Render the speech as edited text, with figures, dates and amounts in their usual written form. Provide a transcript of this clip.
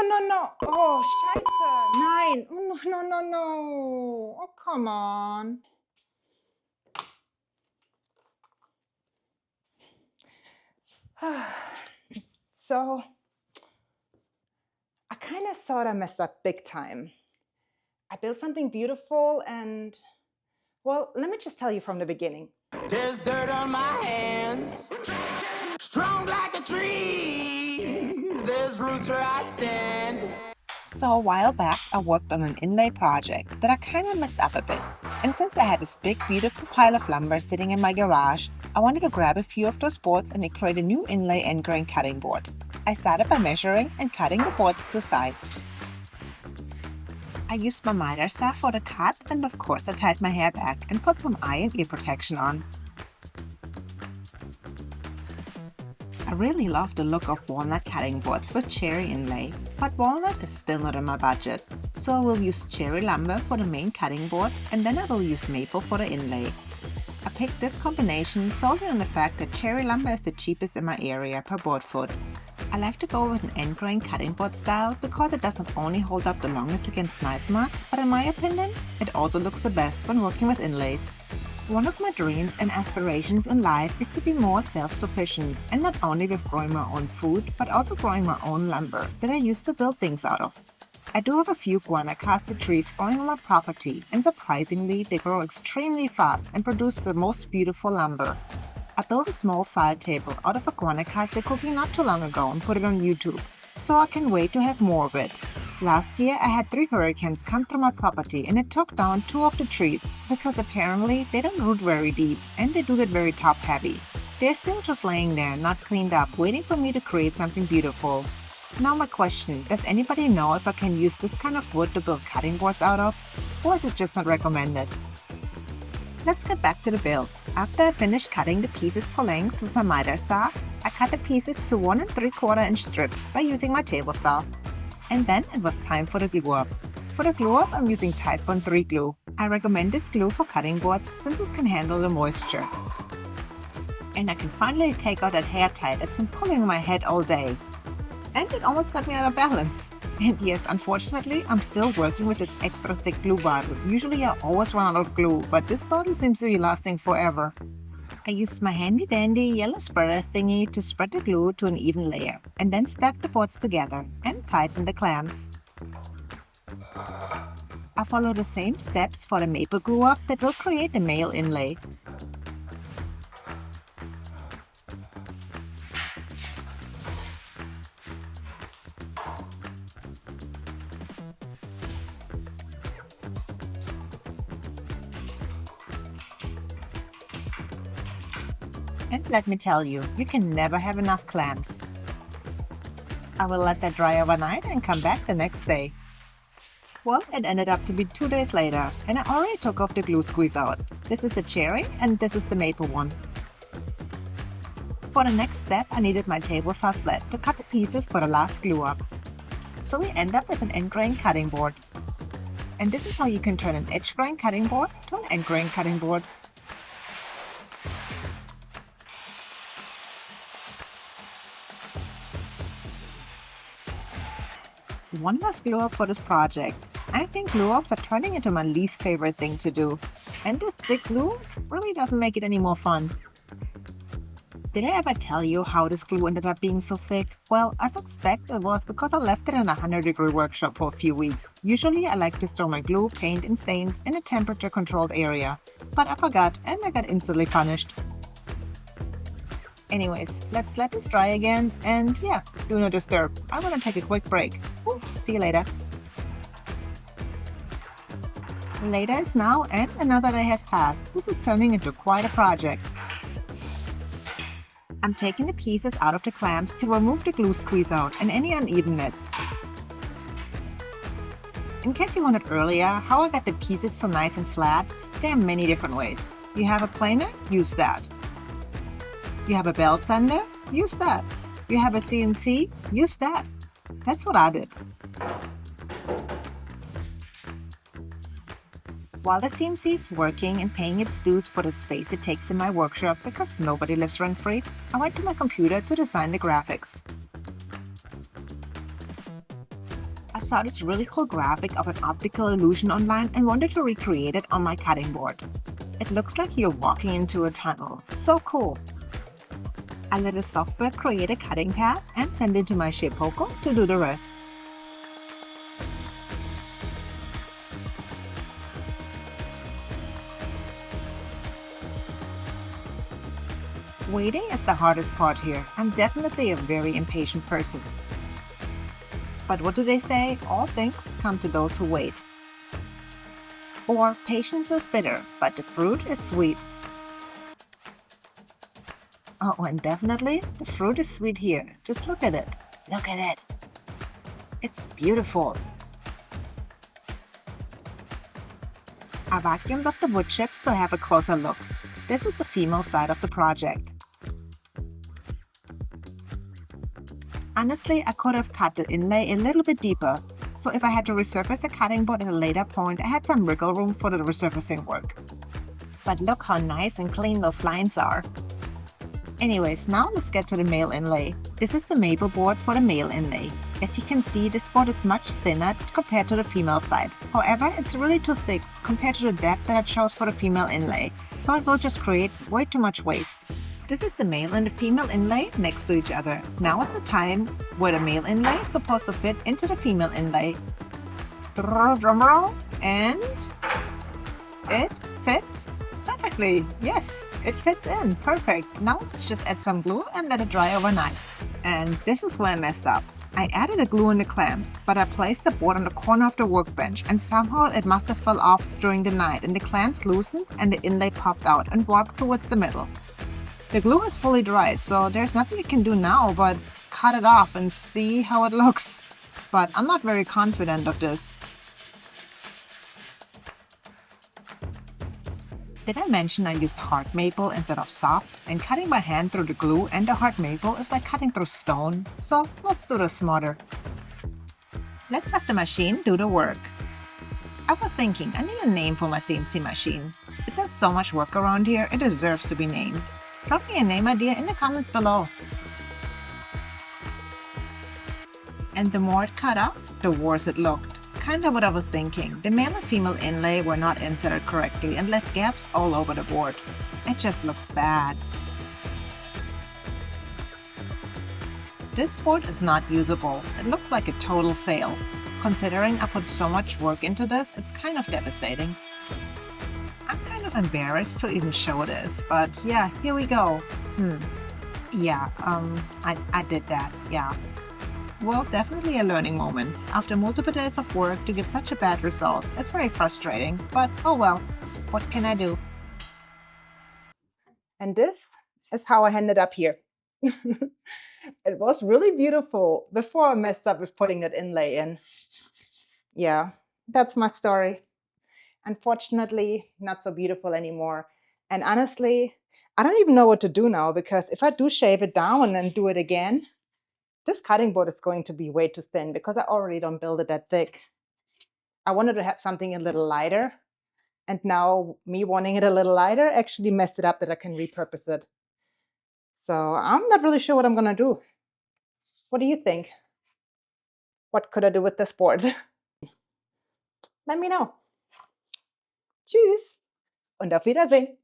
no. Oh, scheiße. Nein. Oh, no. Oh, come on. So, I kind of sort of messed up big time. I built something beautiful and, well, let me just tell you from the beginning. There's dirt on my hands, strong like a tree. There's roots where I stand. So a while back, I worked on an inlay project that I kind of messed up a bit. And since I had this big, beautiful pile of lumber sitting in my garage, I wanted to grab a few of those boards and create a new inlay end grain cutting board. I started by measuring and cutting the boards to size. I used my miter saw for the cut, and of course I tied my hair back and put some eye and ear protection on. I really love the look of walnut cutting boards with cherry inlay, but walnut is still not in my budget. So I will use cherry lumber for the main cutting board, and then I will use maple for the inlay. I picked this combination solely on the fact that cherry lumber is the cheapest in my area per board foot. I like to go with an end grain cutting board style because it does not only hold up the longest against knife marks, but in my opinion, it also looks the best when working with inlays. One of my dreams and aspirations in life is to be more self-sufficient, and not only with growing my own food, but also growing my own lumber that I used to build things out of. I do have a few guanacaste trees growing on my property, and surprisingly, they grow extremely fast and produce the most beautiful lumber. I built a small side table out of a guanacaste cookie not too long ago and put it on YouTube, so I can wait to have more of it. Last year, I had 3 hurricanes come through my property and it took down 2 of the trees because apparently they don't root very deep and they do get very top heavy. They're still just laying there, not cleaned up, waiting for me to create something beautiful. Now my question, does anybody know if I can use this kind of wood to build cutting boards out of? Or is it just not recommended? Let's get back to the build. After I finished cutting the pieces to length with my miter saw, I cut the pieces to 1 3/4 inch strips by using my table saw. And then it was time for the glue up. For the glue up, I'm using Tide Bond 3 glue. I recommend this glue for cutting boards since it can handle the moisture. And I can finally take out that hair tie that's been pulling my head all day. And it almost got me out of balance. And yes, unfortunately, I'm still working with this extra thick glue bottle. Usually I always run out of glue, but this bottle seems to be lasting forever. I used my handy dandy yellow spreader thingy to spread the glue to an even layer, and then stack the boards together and tighten the clamps. I follow the same steps for the maple glue up that will create the male inlay. And let me tell you, you can never have enough clamps. I will let that dry overnight and come back the next day. Well, it ended up to be 2 days later, and I already took off the glue squeeze out. This is the cherry and this is the maple one. For the next step, I needed my table saw sled to cut the pieces for the last glue up. So we end up with an end grain cutting board. And this is how you can turn an edge grain cutting board to an end grain cutting board. One last glue up for this project. I think glue ups are turning into my least favorite thing to do. And this thick glue really doesn't make it any more fun. Did I ever tell you how this glue ended up being so thick? Well, I suspect it was because I left it in a 100-degree workshop for a few weeks. Usually I like to store my glue, paint and stains in a temperature-controlled area. But I forgot and I got instantly punished. Anyways, let's let this dry again and yeah, do not disturb. I'm gonna take a quick break. See you later. Later is now and another day has passed. This is turning into quite a project. I'm taking the pieces out of the clamps to remove the glue squeeze out and any unevenness. In case you wondered earlier how I got the pieces so nice and flat, there are many different ways. You have a planer? Use that. You have a belt sander? Use that. You have a CNC? Use that. That's what I did. While the CNC is working and paying its dues for the space it takes in my workshop because nobody lives rent-free, I went to my computer to design the graphics. saw this really cool graphic of an optical illusion online and wanted to recreate it on my cutting board. It looks like you're walking into a tunnel. So cool! I let the software create a cutting path and send it to my Shapeoko to do the rest. Waiting is the hardest part here. I'm definitely a very impatient person. But what do they say? All things come to those who wait. Or patience is bitter, but the fruit is sweet. Oh, and definitely the fruit is sweet here. Just look at it. Look at it. It's beautiful. I vacuumed off the wood chips to have a closer look. This is the female side of the project. Honestly, I could have cut the inlay a little bit deeper, so if I had to resurface the cutting board at a later point, I had some wiggle room for the resurfacing work. But look how nice and clean those lines are. Anyways, now let's get to the male inlay. This is the maple board for the male inlay. As you can see, this board is much thinner compared to the female side. However, it's really too thick compared to the depth that I chose for the female inlay, so it will just create way too much waste. This is the male and the female inlay next to each other. Now it's the time where the male inlay is supposed to fit into the female inlay. Drum roll, and it fits perfectly. Yes, it fits in. Perfect. Now let's just add some glue and let it dry overnight. And this is where I messed up. I added the glue in the clamps, but I placed the board on the corner of the workbench and somehow it must have fell off during the night and the clamps loosened and the inlay popped out and warped towards the middle. The glue is fully dried, so there's nothing I can do now but cut it off and see how it looks. But I'm not very confident of this. Did I mention I used hard maple instead of soft? And cutting by hand through the glue and the hard maple is like cutting through stone. So let's do this smarter. Let's have the machine do the work. I was thinking I need a name for my CNC machine. It does so much work around here, it deserves to be named. Drop me a name idea in the comments below. And the more it cut off, the worse it looked. Kinda what I was thinking. The male and female inlay were not inserted correctly and left gaps all over the board. It just looks bad. This board is not usable. It looks like a total fail. Considering I put so much work into this, it's kind of devastating. I'm kind of embarrassed to even show this, but yeah, here we go. Yeah, I did that, yeah. Well, definitely a learning moment. After multiple days of work to get such a bad result, it's very frustrating, but oh well, what can I do? And this is how I ended up here. It was really beautiful before I messed up with putting that inlay in. Yeah, that's my story. Unfortunately, not so beautiful anymore. And honestly, I don't even know what to do now, because if I do shave it down and do it again, this cutting board is going to be way too thin because I already don't build it that thick. I wanted to have something a little lighter, and now me wanting it a little lighter actually messed it up that I can repurpose it. So I'm not really sure what I'm gonna do. What do you think? What could I do with this board? Let me know. Tschüss und auf Wiedersehen.